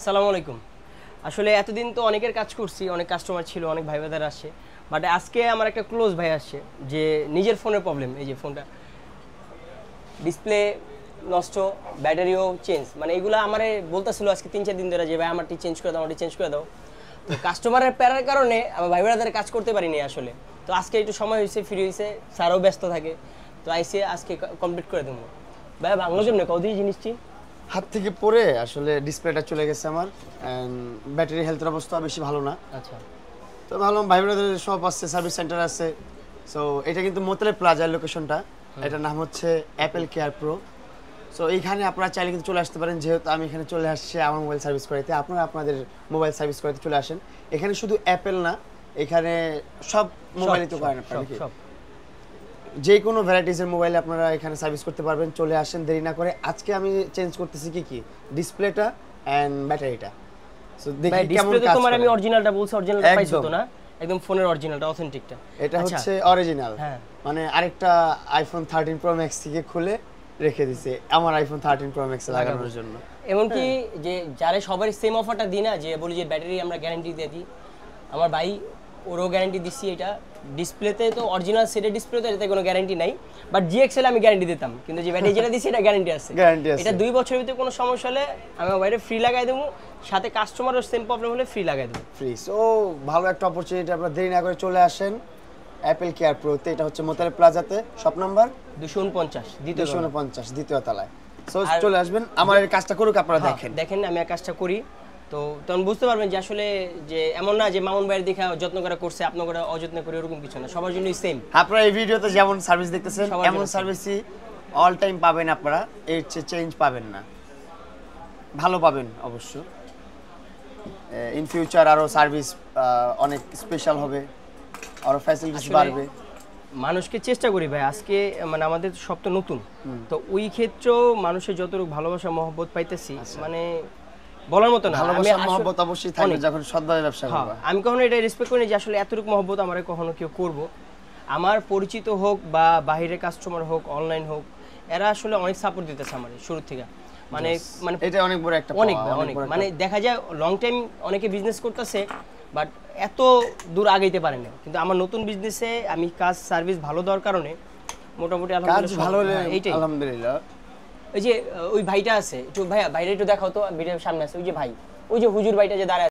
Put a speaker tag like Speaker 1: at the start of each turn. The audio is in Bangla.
Speaker 1: আসসালামু আলাইকুম। আসলে এতদিন তো অনেকের কাজ করছি, অনেক কাস্টমার ছিল, অনেক ভাই ব্রাদার আসে। বাট আজকে আমার একটা ক্লোজ ভাই আসছে যে নিজের ফোনের প্রবলেম, এই যে ফোনটা ডিসপ্লে নষ্ট, ব্যাটারিও চেঞ্জ, মানে এগুলো আমারে বলতেছিল আজকে 3-4 দিন ধরে যে ভাই আমারটি চেঞ্জ করে দাও, আমারটি চেঞ্জ করে দাও। তো কাস্টমারের প্যারার কারণে আমার ভাই ব্রাদারের কাজ করতে পারিনি আসলে। তো আজকে একটু সময় হয়েছে, ফ্রি হয়েছে, স্যারও ব্যস্ত থাকে, তো আইসে আজকে কমপ্লিট করে দেবো। ভাই ভাঙলো কেমনে কতদিন জিনিসটি?
Speaker 2: হাত থেকে পড়ে আসলে ডিসপ্লেটা চলে গেছে আমার, ব্যাটারি হেলথের অবস্থা বেশি ভালো না।
Speaker 1: আচ্ছা,
Speaker 2: তো ভাবলাম ভাই ব্রাদারের শপ আছে, সার্ভিস সেন্টার আছে। সো এটা কিন্তু মোতালে প্লাজার লোকেশনটা, এটার নাম হচ্ছে অ্যাপেল কেয়ার প্রো। সো এইখানে আপনারা চাইলে কিন্তু চলে আসতে পারেন, যেহেতু আমি এখানে চলে আসছি আমার মোবাইল সার্ভিস করাইতে, আপনারা আপনাদের মোবাইল সার্ভিস করাইতে চলে আসেন। এখানে শুধু অ্যাপেল না, এখানে সব মোবাইলই তো করেন আপনারা, যে কোনো ভ্যারাইটিসের মোবাইল আপনারা এখানে সার্ভিস করতে পারবেন। চলে আসেন দেরি না করে। আজকে আমি চেঞ্জ করতেছি কি ডিসপ্লেটা এন্ড ব্যাটারিটা। সো দেখি কেমন কাজ করে।
Speaker 1: তোমার আমি অরিজিনালটা বলছি, অরিজিনালটা পাইছো তো না? একদম ফোনের অরিজিনালটা, অথেন্টিকটা।
Speaker 2: এটা হচ্ছে অরিজিনাল, মানে আরেকটা আইফোন 13 প্রো ম্যাক্স থেকে খুলে রেখে দিয়েছে আমার আইফোন 13 প্রো ম্যাক্স লাগানোর জন্য।
Speaker 1: এমনকি যে যারা সবার সেম অফারটা দিই না, যে বলি যে ব্যাটারি আমরা গ্যারান্টি দিয়ে দিই, আমার ভাই ওরও গ্যারান্টি দিচ্ছি। এটা ডিসপ্লেতে তো অরিজিনাল সেটের ডিসপ্লেতে এটাতে কোনো গ্যারান্টি নাই, বাট জিএক্সএল আমি গ্যারান্টি দিতাম, কিন্তু যে ব্যাটারি যেটা দিচ্ছি এটা গ্যারান্টি আছে। এটা 2 বছরের ভিতরে কোনো সমস্যা হলে আমি বাইরে ফ্রি লাগাই দেবো, সাথে কাস্টমারও সেম প্রবলেম হলে ফ্রি লাগাই দেবো,
Speaker 2: ফ্রি। সো ভালো একটা অপরচুনিটি, আপনারা দেরি না করে চলে আসেন অ্যাপেল কেয়ার প্রোতে। এটা হচ্ছে মোতালে প্লাজাতে, শপ নাম্বার
Speaker 1: 249
Speaker 2: দ্বিতীয় তলায়। সো চলে আসবেন, আমার এই কাজটা করুক, আপনারা দেখেন
Speaker 1: আমি এই কাজটা করি, তো তখন বুঝতে পারবেন যে আসলে যে এমন না যে মামুন ভাইয়ের দেখা যত্ন করে করছে, আপনার করে অযত্ন করে, এরকম কিছু না, সবার জন্যই সেম।
Speaker 2: আপনারা এই ভিডিওতে যেমন সার্ভিস দেখতেছেন এমন সার্ভিসই অল টাইম পাবেন আপনারা, এর চেয়ে চেঞ্জ পাবেন না, ভালো পাবেন অবশ্য। ইন ফিউচার আরো সার্ভিস অনেক স্পেশাল হবে, আরো ফ্যাসিলিটিস বাড়বে।
Speaker 1: মানুষকে চেষ্টা করি ভাই, আজকে মানে আমাদের সব তো নতুন, তো ওই ক্ষেত্রেও মানুষের যতটুকু ভালোবাসা মহব্বত পাইতেছি, মানে বলার মতো না।
Speaker 2: ভালোবাসা মহব্বত অবশ্যই থাকবে যখন সৎভাবে ব্যবসা করবে।
Speaker 1: আমি কখনো এটা রেসপেক্ট করি না যে আসলে এতটুকু মহব্বত আমারে কখনো কেউ করব। আমার পরিচিত হোক বা বাহিরের কাস্টমার হোক, অনলাইন হোক, এরা আসলে অনেক সাপোর্ট দিতেছে আমার শুরু থেকে। মানে
Speaker 2: এটা অনেক বড় একটা
Speaker 1: অনেক মানে দেখা যায় লং টাইম অনেকে বিজনেস করতেছে, বাট এত দূর আগাইতে পারে না। কিন্তু আমার নতুন বিজনেসে আমি কাজ সার্ভিস ভালো দেওয়ার কারণে মোটামুটি
Speaker 2: আলহামদুলিল্লাহ।
Speaker 1: ওই যে ওই ভাইটা আছে, একটু ভাইয়া বাইরে একটু দেখাও তো, ভিডিওর সামনে আছে ওই যে ভাই, ওই যে হুজুর ভাইটা যে দাঁড়ায়